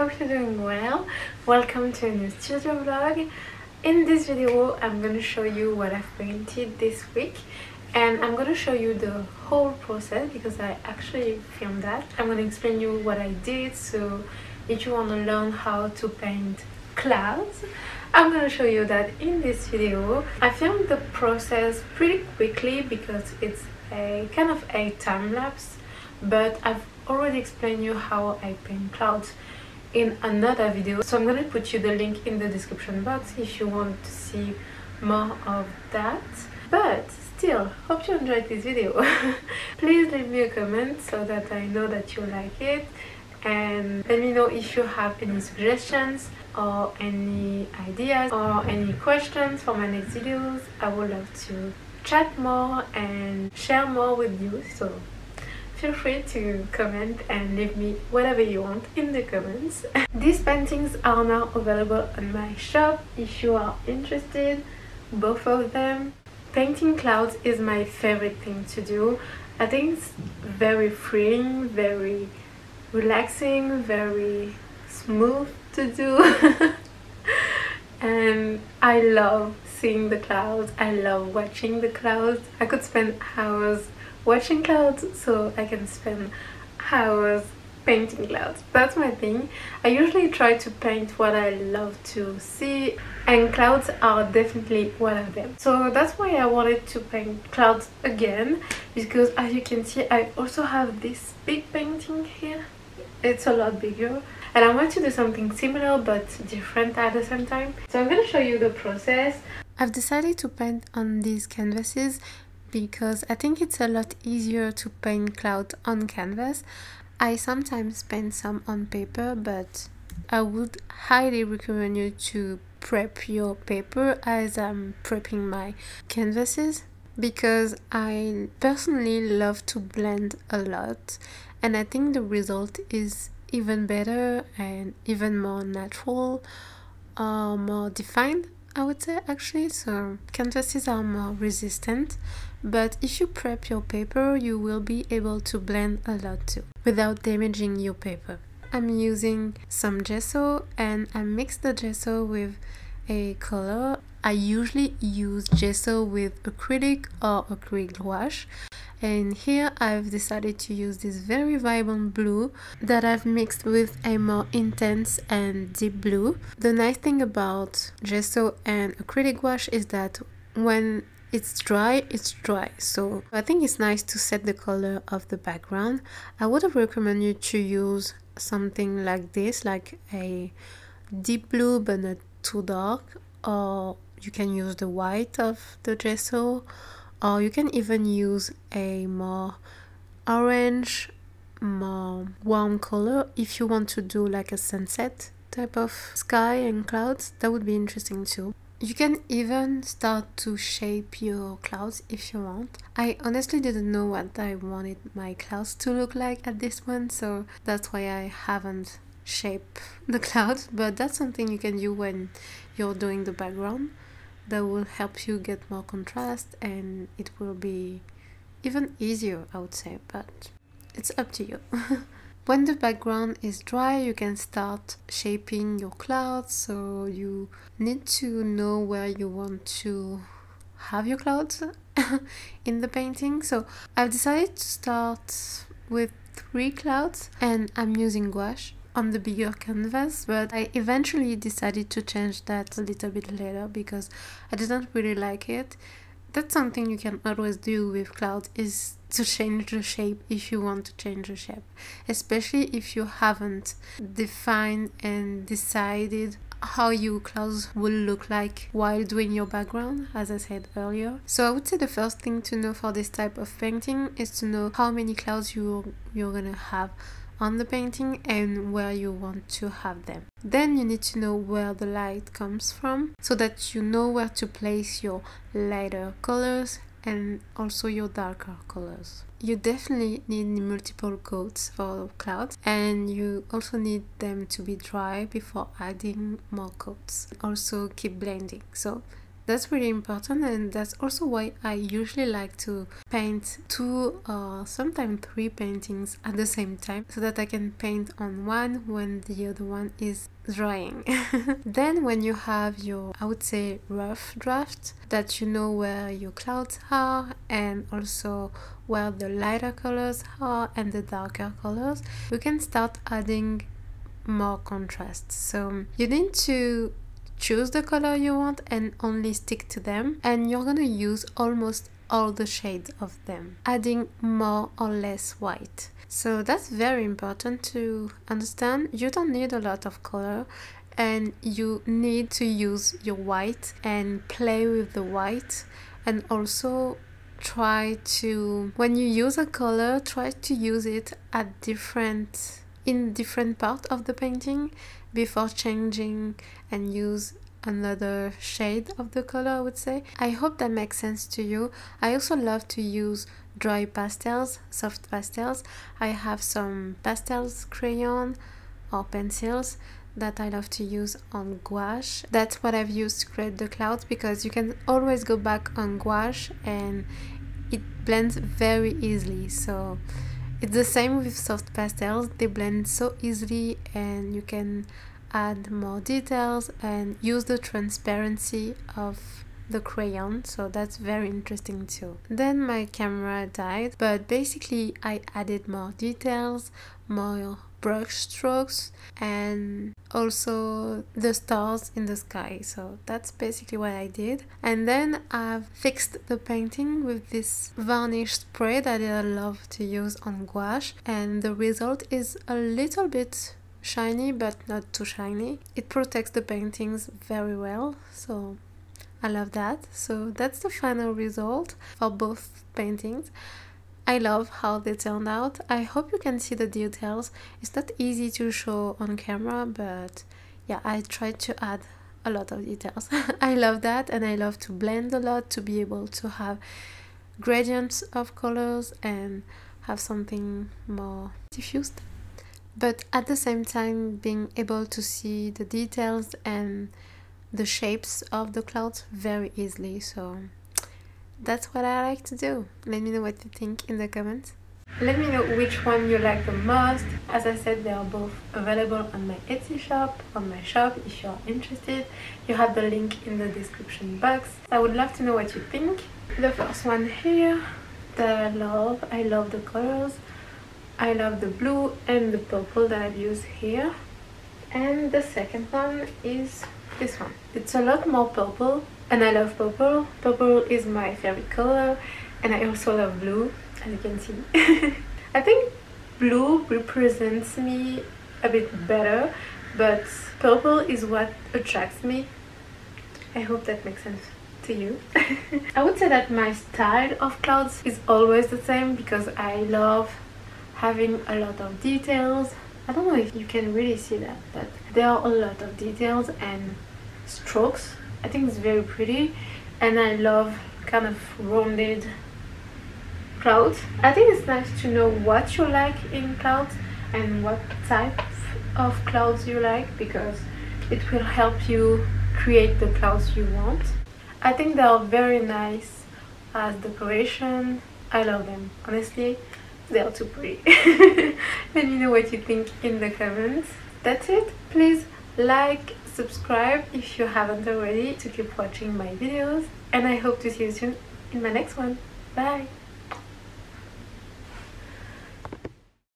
hope you're doing well. Welcome to a new studio vlog. In this video I'm going to show you what I've painted this week, and I'm going to show you the whole process because I actually filmed that. I'm going to explain you what I did, so if you want to learn how to paint clouds, I'm going to show you that in this video. I filmed the process pretty quickly because it's a kind of a time lapse, but I've already explained you how I paint clouds in another video, so I'm going to put you the link in the description box if you want to see more of that. But still, hope you enjoyed this video. Please leave me a comment so that I know that you like it, and let me know if you have any suggestions or any ideas or any questions for my next videos. I would love to chat more and share more with you, so feel free to comment and leave me whatever you want in the comments. These paintings are now available on my shop if you are interested, both of them. Painting clouds is my favorite thing to do. I think it's very freeing, very relaxing, very smooth to do. And I love seeing the clouds. I love watching the clouds. I could spend hours watching clouds, so I can spend hours painting clouds. That's my thing. I usually try to paint what I love to see, and clouds are definitely one of them. So that's why I wanted to paint clouds again, because as you can see I also have this big painting here. It's a lot bigger, and I want to do something similar but different at the same time. So I'm gonna show you the process. I've decided to paint on these canvases because I think it's a lot easier to paint clouds on canvas. I sometimes paint some on paper, but I would highly recommend you to prep your paper as I'm prepping my canvases, because I personally love to blend a lot, and I think the result is even better and even more natural, more defined, I would say, actually. So canvases are more resistant, but if you prep your paper you will be able to blend a lot too without damaging your paper. I'm using some gesso, and I mix the gesso with a color. I usually use gesso with acrylic or acrylic gouache, and here I've decided to use this very vibrant blue that I've mixed with a more intense and deep blue. The nice thing about gesso and acrylic gouache is that when it's dry, so I think it's nice to set the color of the background. I would recommend you to use something like this, like a deep blue but not too dark, or you can use the white of the gesso, or you can even use a more orange, more warm color if you want to do like a sunset type of sky and clouds. That would be interesting too. You can even start to shape your clouds if you want. I honestly didn't know what I wanted my clouds to look like at this point, so that's why I haven't shaped the clouds, but that's something you can do when you're doing the background. That will help you get more contrast, and it will be even easier, I would say, but it's up to you. When the background is dry, you can start shaping your clouds, so you need to know where you want to have your clouds in the painting. So I've decided to start with 3 clouds, and I'm using gouache on the bigger canvas, but I eventually decided to change that a little bit later because I didn't really like it. That's something you can always do with clouds, is to change the shape if you want to change the shape, especially if you haven't defined and decided how your clouds will look like while doing your background, as I said earlier. So I would say the first thing to know for this type of painting is to know how many clouds you're gonna have on the painting and where you want to have them. Then you need to know where the light comes from, so that you know where to place your lighter colors and also your darker colors. You definitely need multiple coats for clouds, and you also need them to be dry before adding more coats. Also keep blending. So that's really important, and that's also why I usually like to paint 2 or sometimes 3 paintings at the same time, so that I can paint on one when the other one is drying. Then when you have your, I would say, rough draft, that you know where your clouds are and also where the lighter colors are and the darker colors, you can start adding more contrast. So you need to choose the color you want and only stick to them, and you're gonna use almost all the shades of them, adding more or less white. So that's very important to understand. You don't need a lot of color, and you need to use your white and play with the white, and also try to, when you use a color, try to use it at in different part of the painting before changing and use another shade of the color, I would say. I hope that makes sense to you. I also love to use dry pastels, soft pastels. I have some pastels crayon or pencils that I love to use on gouache. That's what I've used to create the clouds, because you can always go back on gouache and it blends very easily. So it's the same with soft pastels, they blend so easily, and you can add more details and use the transparency of the crayon, so that's very interesting too. Then my camera died, but basically I added more details, more brush strokes, and also the stars in the sky. So that's basically what I did. And then I've fixed the painting with this varnish spray that I love to use on gouache, and the result is a little bit shiny, but not too shiny. It protects the paintings very well, so I love that. So that's the final result for both paintings. I love how they turned out. I hope you can see the details. It's not easy to show on camera, but yeah, I tried to add a lot of details. I love that, and I love to blend a lot, to be able to have gradients of colors and have something more diffused, but at the same time being able to see the details and the shapes of the clouds very easily. So that's what I like to do. Let me know what you think in the comments. Let me know which one you like the most. As I said, they are both available on my Etsy shop, on my shop. If you're interested, you have the link in the description box. I would love to know what you think. The first one here that I love the colors. I love the blue and the purple that I've used here. And the second one is this one. It's a lot more purple, and I love purple. Purple is my favorite color, and I also love blue, as you can see. I think blue represents me a bit better, but purple is what attracts me. I hope that makes sense to you. I would say that my style of clouds is always the same, because I love having a lot of details. I don't know if you can really see that, but there are a lot of details and strokes. I think it's very pretty, and I love kind of rounded clouds. I think it's nice to know what you like in clouds and what type of clouds you like, because it will help you create the clouds you want. I think they are very nice as decoration. I love them, honestly. They are too pretty. Let me know what you think in the comments. That's it. Please like, subscribe if you haven't already, to keep watching my videos, and I hope to see you soon in my next one. Bye!